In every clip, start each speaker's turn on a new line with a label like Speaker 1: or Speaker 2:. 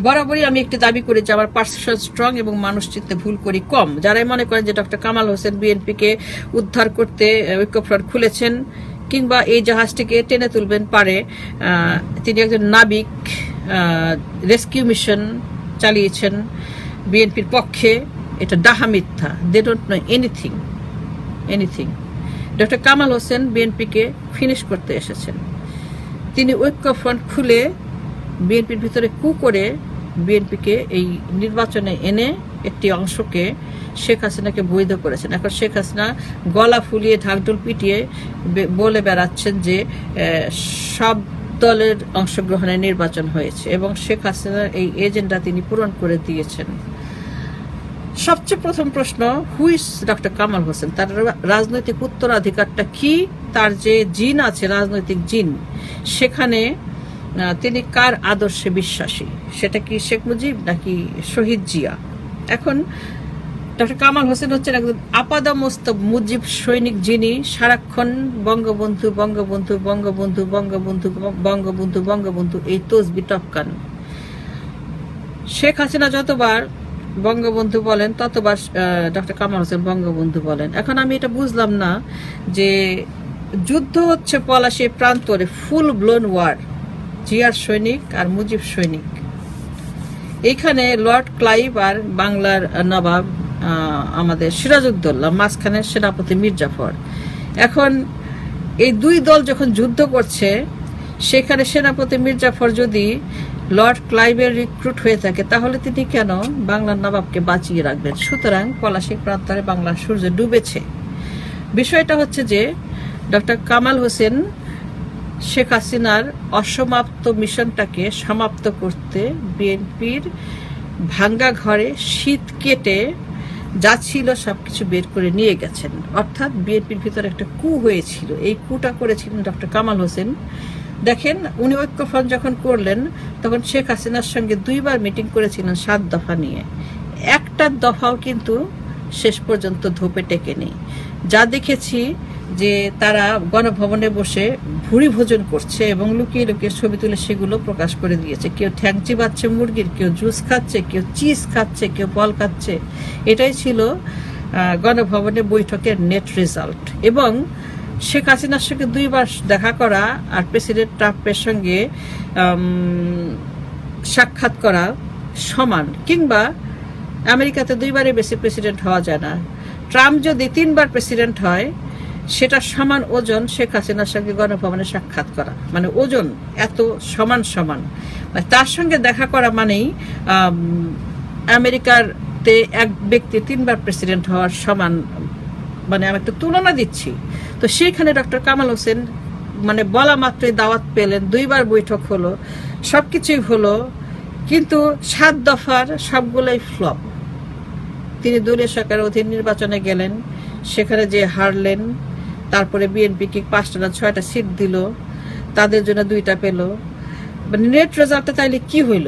Speaker 1: বরাবরই আমি একটি দাবি করি যে আমার পারসেপশন স্ট্রং এবং মানুষ চিন্তা ভুল করি কম। যারাই মনে করেন যে ডক্টর কামাল হোসেন বিএনপিকে উদ্ধার করতে ঐক্যফ্রন্ট খুলেছেন কিংবা এই জাহাজটিকে টেনে তুলবেন পারে, তিনি একজন নাবিক, রেস্কিউ মিশন চালিয়েছেন বিএনপির পক্ষে, এটা ডাহা মিথ্যা। They don't know anything. Doctor Kamal Hossain বিএনপিকে ফিনিশ করতে এসেছেন। তিনি ঐক্যফ্রন্ট খুলে বিএনপির ভিতরে কু করে বিএনপিকে এই নির্বাচনে এনে একটি অংশকে শেখ হাসিনাকে বৈধ করেছেন। এখন শেখ হাসিনা গলা ফুলিয়ে ঢাকঢোল পিটিয়ে বলে বেড়াচ্ছেন যে সব দলের অংশগ্রহণে নির্বাচন হয়েছে এবং শেখ হাসিনার এই এজেন্ডা তিনি পূরণ করে দিয়েছেন। সবচেয়ে প্রথম প্রশ্ন, who is doctor Kamal Hossain? তার রাজনৈতিক উত্তরাধিকারটা কি? তার যে জিন আছে, রাজনৈতিক জিন, সেখানে তিনি কার আদর্শে বিশ্বাসী? সেটা কি শেখ মুজিব নাকি শহীদ জিয়া? এখন ডক্টর কামাল হোসেন হচ্ছেন একজন আপাদমস্তক মুজিব সৈনিক, যিনি সারাক্ষণ বঙ্গবন্ধু বঙ্গবন্ধু বঙ্গবন্ধু বঙ্গবন্ধু বঙ্গবন্ধু বঙ্গবন্ধু এই তসবি টপকান। শেখ হাসিনা যতবার বঙ্গবন্ধু বলেন ততবার ডক্টর কামাল হোসেন বঙ্গবন্ধু বলেন। এখন আমি এটা বুঝলাম না যে যুদ্ধ হচ্ছে পলাশী প্রান্তরে, ফুল ব্লোন ওয়ার, জিয়ার সৈনিক আর মুজিব সৈনিক। এইখানে লর্ড ক্লাইভ আর বাংলার নবাব আমাদের সিরাজউদ্দৌলা, মাঝখানে সেনাপতি মীর জাফর। এখন এই দুই দল যখন যুদ্ধ করছে, সেখানে সেনাপতি মীর জাফর যদি লর্ড ক্লাইভের রিক্রুট হয়ে থাকে, তাহলে তিনি কেন বাংলার নবাবকে বাঁচিয়ে রাখবেন? সুতরাং পলাশী প্রান্তরে বাংলার সূর্য ডুবেছে। বিষয়টা হচ্ছে যে ডক্টর কামাল হোসেন শেখ হাসিনার অসমাপ্ত মিশনটাকে সমাপ্ত করতে বিএনপির ভাঙ্গা ঘরে শীত কেটে যা ছিল সবকিছু বের করে নিয়ে গেছেন। অর্থাৎ বিএনপির ভিতরে একটা কু হয়েছিল, এই কুটা করেছিলেন ডক্টর কামাল হোসেন। দেখেন, উনি ঐক্যফ্রন্ট যখন করলেন তখন শেখ হাসিনার সঙ্গে 2 বার মিটিং করেছিলেন 7 দফা নিয়ে। একটা দফাও কিন্তু শেষ পর্যন্ত ধোপে টেকেনি। যা দেখেছি যে তারা গণভবনে বসে ভুরি ভোজন করছে এবং লুকিয়ে লুকিয়ে ছবি তুলে সেগুলো প্রকাশ করে দিয়েছে। কেউ ঠ্যাং চিবাচ্ছে মুরগির, কেউ জুস খাচ্ছে, কেউ চিজ খাচ্ছে, কেউ বল খাচ্ছে। এটাই ছিল গণভবনে বৈঠকের নেট রেজাল্ট। এবং শেখ হাসিনার সঙ্গে 2 বার দেখা করা আর প্রেসিডেন্ট ট্রাম্পের সঙ্গে সাক্ষাৎ করা সমান, কিংবা আমেরিকাতে 2 বারের বেশি প্রেসিডেন্ট হওয়া যায় না। ট্রাম্প যদি 3 বার প্রেসিডেন্ট হয়, সেটা সমান ওজন এক হাসিনার সঙ্গে গণভবনে সাক্ষাৎ করা, মানে ওজন এত সমান সমান। তার সঙ্গে দেখা করা মানেই আমেরিকাতে এক ব্যক্তি 3 বার প্রেসিডেন্ট হওয়ার সমান, মানে আমি একটা তুলনা দিচ্ছি। তো সেখানে ডক্টর কামাল হোসেন মানে বলা মাত্রই দাওয়াত পেলেন, 2 বার বৈঠক হলো, সবকিছুই হলো, কিন্তু 7 দফার সবগুলোই ফ্লপ। তিনি দলীয় সরকারের অধীন নির্বাচনে গেলেন, সেখানে যে হারলেন। তারপরে বিএনপিকে 5টা না 6টা সিট দিল, তাদের জন্য 2টা পেল। মানে নেট রেজাল্টটা তাইলে কি হইল?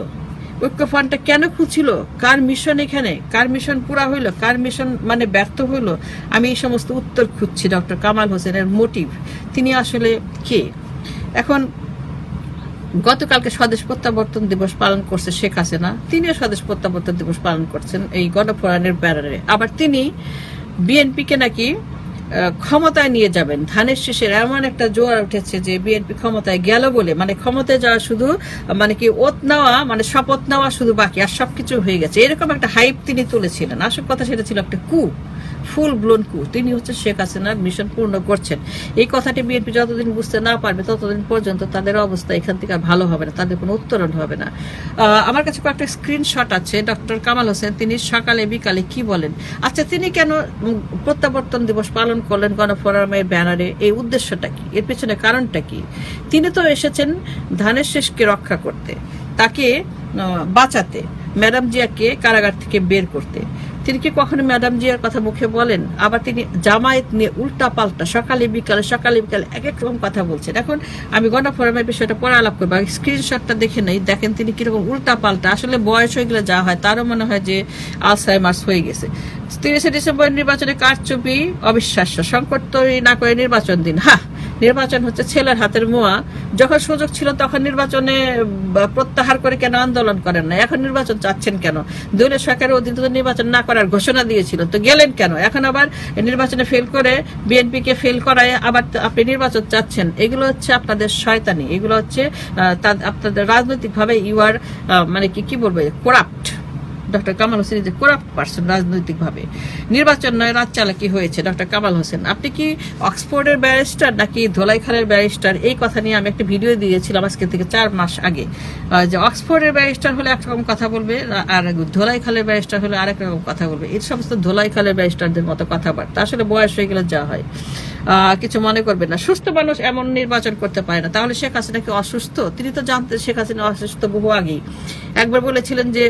Speaker 1: ঐক্যফ্রন্টটা কেন খুঁজছিল? কার মিশন এখানে? কার মিশন পুরা হইল? কার মিশন মানে ব্যর্থ হইল? আমি এই সমস্ত উত্তর খুঁজছি ডক্টর কামাল হোসেনের মোটিভ, তিনি আসলে কে। এখন গতকালকে স্বদেশ প্রত্যাবর্তন দিবস পালন করছে শেখ হাসিনা, তিনিও স্বদেশ প্রত্যাবর্তন দিবস পালন করছেন এই গণফোরামের ব্যানারে। আবার তিনি বিএনপিকে নাকি ক্ষমতায় নিয়ে যাবেন। ধানের শীষের এমন একটা জোয়ার উঠেছে যে বিএনপি ক্ষমতায় গেল বলে, মানে ক্ষমতায় যাওয়া শুধু মানে কি ওত নেওয়া, মানে শপথ নেওয়া শুধু বাকি, আর সবকিছু হয়ে গেছে, এরকম একটা হাইপ তিনি তুলেছিলেন। আসল কথা সেটা ছিল একটা কু, ফুল ব্লোন কু। তিনি হচ্ছে শেখ হাসিনার মিশন পূর্ণ করছেন। এই কথাটি বিএনপি যতদিন বুঝতে না পারবে ততদিন পর্যন্ত তাদের অবস্থা এখান থেকে ভালো হবে না, তাদের কোনো উত্তরণ হবে না। আমার কাছে কয়েকটা স্ক্রিনশট আছে ডক্টর কামাল হোসেন, তিনি সকালে বিকালে কি বলেন। আচ্ছা, তিনি কেন প্রত্যাবর্তন দিবস পালন করলেন গণফোরামের ব্যানারে? এই উদ্দেশ্যটা কি? এর পেছনে কারণটা কি? তিনি তো এসেছেন ধানের শীষকে রক্ষা করতে, তাকে বাঁচাতে, ম্যাডাম জিয়াকে কারাগার থেকে বের করতে। তিনি কি কখনো ম্যাডাম জিয়ার কথা মুখে বলেন? আবার তিনি জামায়াত নিয়ে উল্টা পাল্টা সকালে বিকালে এক এক রকম কথা বলছেন। এখন আমি গণফোরামের বিষয়টা পরে আলাপ করবো, স্ক্রিনশটটা দেখে নেই। দেখেন তিনি কিরকম উল্টা পাল্টা, আসলে বয়স হয়ে গেলে যা হয় তারও মনে হয় যে আলসাইমার্স হয়ে গেছে। 30 ডিসেম্বর নির্বাচনে কারচুপি অবিশ্বাস্য, সংকট তৈরি না করে নির্বাচন দিন। নির্বাচন হচ্ছে ছেলের হাতের মোয়া। যখন সুযোগ ছিল তখন নির্বাচনে প্রত্যাহার করে কেন আন্দোলন করেন না? এখন নির্বাচন চাচ্ছেন কেন? দলীয় সরকারের অধীনে নির্বাচন না করার ঘোষণা দিয়েছিল, তো গেলেন কেন? এখন আবার নির্বাচনে ফেল করে বিএনপিকে ফেল করায় আবার আপনি নির্বাচন চাচ্ছেন। এগুলো হচ্ছে আপনাদের শয়তানি, এগুলো হচ্ছে আপনাদের রাজনৈতিকভাবে ইউ আর মানে কি বলবো, করাপ্ট। ডক্টর কামাল হোসেন যে করাপ্ট পারসন রাজনৈতিকভাবে। নির্বাচন নয়, রাত চালাকি হয়েছে। ডক্টর কামাল হোসেন, আপনি কি অক্সফোর্ডের ব্যারিস্টার নাকি ধোলাইখালের ব্যারিস্টার? এই কথা নিয়ে আমি একটা ভিডিও দিয়েছিলাম আজকে থেকে 4 মাস আগে, যে অক্সফোর্ডের ব্যারিস্টার হলে একরকম কথা বলবে আর ধোলাইখালের ব্যারিস্টার হলে আরেক রকম কথা বলবে। এই সমস্ত ধোলাইখালের ব্যারিস্টারদের মতো কথাবার্তা, আসলে বয়স হয়ে গেলে যা হয়। কিছু মনে করবেন না, সুস্থ মানুষ এমন নির্বাচন করতে পারে না। তাহলে শেখ হাসিনা কি অসুস্থ? তিনি তো জানতেন শেখ হাসিনা অসুস্থ বহু আগেই। একবার বলেছিলেন যে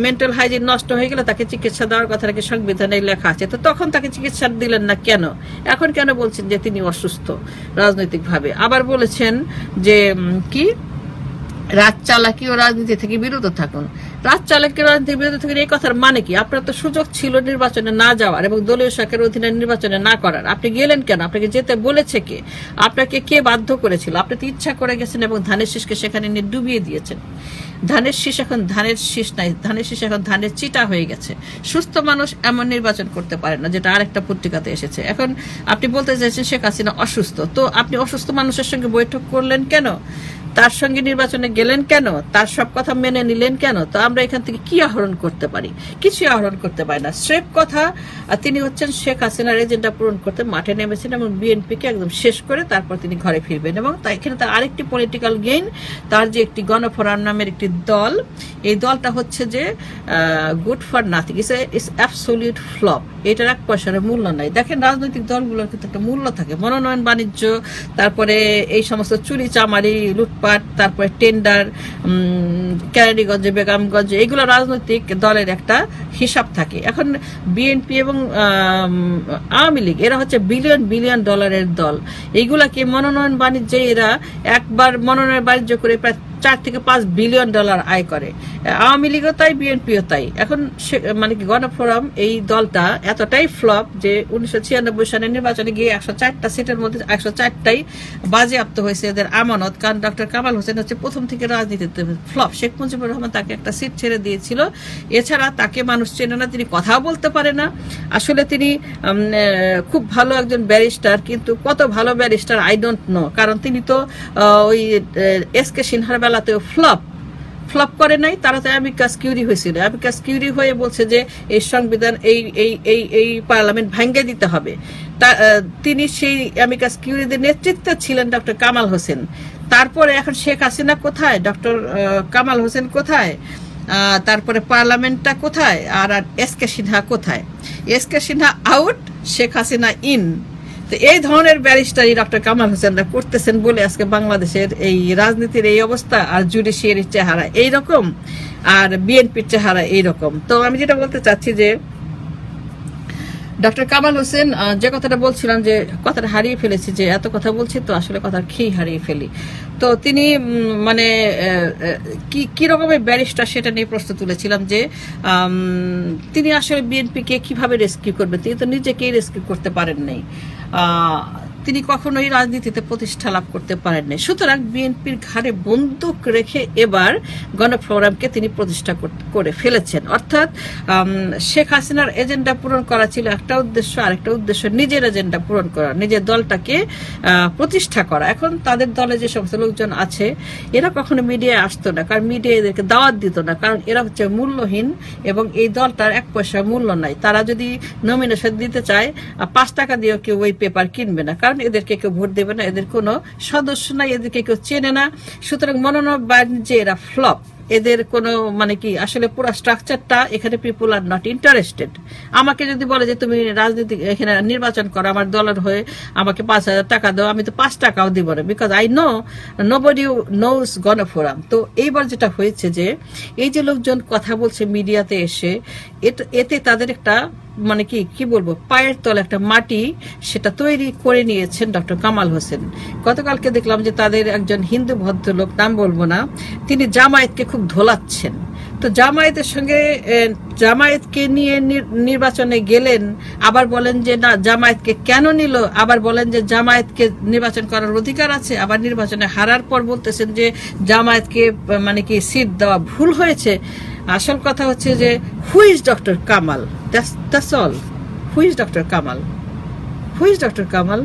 Speaker 1: মেন্টাল হাইজিন নষ্ট হয়ে গেলে তাকে চিকিৎসা দেওয়ার কথা নাকি সংবিধানে লেখা আছে, তো তখন তাকে চিকিৎসা দিলেন না কেন? এখন কেন বলছেন যে তিনি অসুস্থ রাজনৈতিকভাবে? আবার বলেছেন যে কি রাত চালাকি ও রাজনীতি থেকে বিরত থাকুন। রাত চালাকি রাজনীতি বিরত থাকুন, এই কথার মানে কি? আপনার তো সুযোগ ছিল নির্বাচনে না যাওয়ার এবং দলীয় সরকারের অধীনে নির্বাচনে না করার। আপনি গেলেন কেন? আপনাকে যেতে বলেছে কে? আপনাকে কে বাধ্য করেছিল? আপনি তো ইচ্ছা করে গেছেন এবং ধানের শীষকে সেখানে নিয়ে ডুবিয়ে দিয়েছেন। ধানের শীষ এখন ধানের শীষ নাই, ধানের শীষ এখন ধানের চিটা হয়ে গেছে। সুস্থ মানুষ এমন নির্বাচন করতে পারে না, যেটা আরেকটা পত্রিকাতে এসেছে। এখন আপনি বলতে চাইছেন শেখ হাসিনা অসুস্থ, তো আপনি অসুস্থ মানুষের সঙ্গে বৈঠক করলেন কেন? তার সঙ্গে নির্বাচনে গেলেন কেন? তার সব কথা মেনে নিলেন কেন? তো আমরা এখান থেকে কি আহরণ করতে পারি? কিছু আহরণ করতে পারি না। স্রেফ কথা, তিনি হচ্ছেন শেখ হাসিনার এজেন্ডা পূরণ করতে মাঠে নেমেছেন এবং বিএনপিকে একদম শেষ করে তারপর তিনি ঘরে ফিরবেন। এবং এখানে তার আরেকটি পলিটিক্যাল গেইন, তার যে একটি গণফোরাম নামের একটি দল, এই দলটা হচ্ছে যে good for nothing, it's absolute flop. এটার এক পয়সার মূল্য নাই। দেখেন, রাজনৈতিক দলগুলোর কিন্তু একটা মূল্য থাকে। মনোনয়ন বাণিজ্য, তারপরে এই সমস্ত চুরি চামারি লুটপাট, তারপরে টেন্ডার, কেরানীগঞ্জে বেগমগঞ্জে, এগুলো রাজনৈতিক দলের একটা হিসাব থাকে। এখন বিএনপি এবং আওয়ামী লীগ এরা হচ্ছে বিলিয়ন বিলিয়ন ডলারের দল। এইগুলাকে মনোনয়ন বাণিজ্যে এরা একবার মনোনয়ন বাণিজ্য করে প্রায় 4 থেকে 5 বিলিয়ন ডলার আয় করে। আওয়ামী লীগও তাই, বিএনপিও তাই। এখন মানে কি গণফোরাম এই দলটা এতটাই ফ্লপ যে 1996 সালের নির্বাচনে গিয়ে 104টা সিটের মধ্যে 104টাই বাজেয়াপ্ত হয়েছে এদের আমানত। কারণ ডক্টর কামাল হোসেন হচ্ছে প্রথম থেকে রাজনীতিতে ফ্লপ। শেখ মুজিবুর রহমান তাকে একটা সিট ছেড়ে দিয়েছিল, এছাড়া তাকে মানুষ চেনে না, তিনি কথাও বলতে পারে না। আসলে তিনি খুব ভালো একজন ব্যারিস্টার, কিন্তু কত ভালো ব্যারিস্টার আই ডোন্ট নো। কারণ তিনি তো ওই এসকে সিনহার বেলাতেও ফ্লপ করে নাই। তারা তো অ্যামিকাস কিউরি হয়েছিল, অ্যামিকাস কিউরি হয়ে বলছে যে এই সংবিধান এই পার্লামেন্ট ভাঙ্গে দিতে হবে। তিনি সেই অ্যামিকাস কিউরিদের নেতৃত্বে ছিলেন ডক্টর কামাল হোসেন। তারপরে এখন শেখ হাসিনা কোথায়, ডক্টর কামাল হোসেন কোথায়, তারপরে পার্লামেন্টটা কোথায়, আর এসকে সিনহা কোথায়? SK Sinha out, Sheikh Hasina in. তো এই ধরনের ব্যারিস্টারি ডক্টর কামাল হোসেনরা করতেছেন বলে আজকে বাংলাদেশের এই রাজনীতির এই অবস্থা, আর জুডিশিয়ারির চেহারা এইরকম, আর বিএনপির চেহারা এইরকম। তো আমি যেটা বলতে চাচ্ছি যে ডক্টর কামাল হোসেন যে কথাটা বলছিলাম, যে কথাটা হারিয়ে ফেলেছি, যে এত কথা বলছি তো আসলে কথার খেই হারিয়ে ফেলি। তো তিনি মানে কি রকমের ব্যারিস্টার সেটা নিয়ে প্রশ্ন তুলেছিলাম, যে তিনি আসলে বিএনপিকে কিভাবে রেস্কিউ করবেন। তিনি তো নিজেকেই রেস্কিউ করতে পারেন নাই, তিনি কখনোই রাজনীতিতে প্রতিষ্ঠা লাভ করতে পারেন নাই। সুতরাং বিএনপির ঘাড়ে বন্দুক রেখে এবার গণফোরামকে তিনি প্রতিষ্ঠা করে ফেলেছেন। অর্থাৎ শেখ হাসিনার এজেন্ডা পূরণ করা ছিল একটা উদ্দেশ্য, আরেকটা উদ্দেশ্য নিজের এজেন্ডা পূরণ করা, নিজের দলটাকে প্রতিষ্ঠা করা। এখন তাদের দলে যে সমস্ত লোকজন আছে এরা কখনো মিডিয়ায় আসতো না, কারণ মিডিয়া এদেরকে দাওয়াত দিত না, কারণ এরা হচ্ছে মূল্যহীন এবং এই দলটার 1 পয়সা মূল্য নাই। তারা যদি নমিনেশন দিতে চায় 5 টাকা দিয়েও কেউ ওই পেপার কিনবে না, কারণ এদেরকে কেউ ভোট দেবে না, এদের কোনো সদস্য নাই, এদেরকে কেউ চেনে না। সুতরাং মনোনয়ন বাণিজ্যে এরা ফ্লপ। এদের কোনো মানে কি আসলে পুরো স্ট্রাকচারটা, এখানে পিপুল আর নট ইন্টারেস্টেড। আমাকে যদি বলে যে তুমি রাজনীতি এখানে নির্বাচন করো আমার দলের হয়ে, আমাকে 5,000 টাকা দাও, আমি তো 5 টাকাও দিব না, because I know nobody knows Gano Forum. তো এইবার যেটা হয়েছে যে এই যে লোকজন কথা বলছে মিডিয়াতে এসে, এতে তাদের একটা মানে কি বলবো, পায়ের তলে একটা মাটি সেটা তৈরি করে নিয়েছেন ডক্টর কামাল হোসেন। গতকালকে দেখলাম যে তাদের একজন হিন্দু ভদ্রলোক, নাম বলবো না, তিনি জামায়াতকে খুব ধোলাচ্ছেন। তো জামায়াতের সঙ্গে জামায়াতকে নিয়ে নির্বাচনে গেলেন, আবার বলেন যে না জামায়াতকে কেন নিল, আবার বলেন যে জামায়াতকে নির্বাচন করার অধিকার আছে, আবার নির্বাচনে হারার পর বলতেছেন যে জামায়াতকে মানে কি সিট দেওয়া ভুল হয়েছে। আসল কথা হচ্ছে যে who is doctor Kamal, that's all. Who is doctor Kamal? Who is doctor Kamal?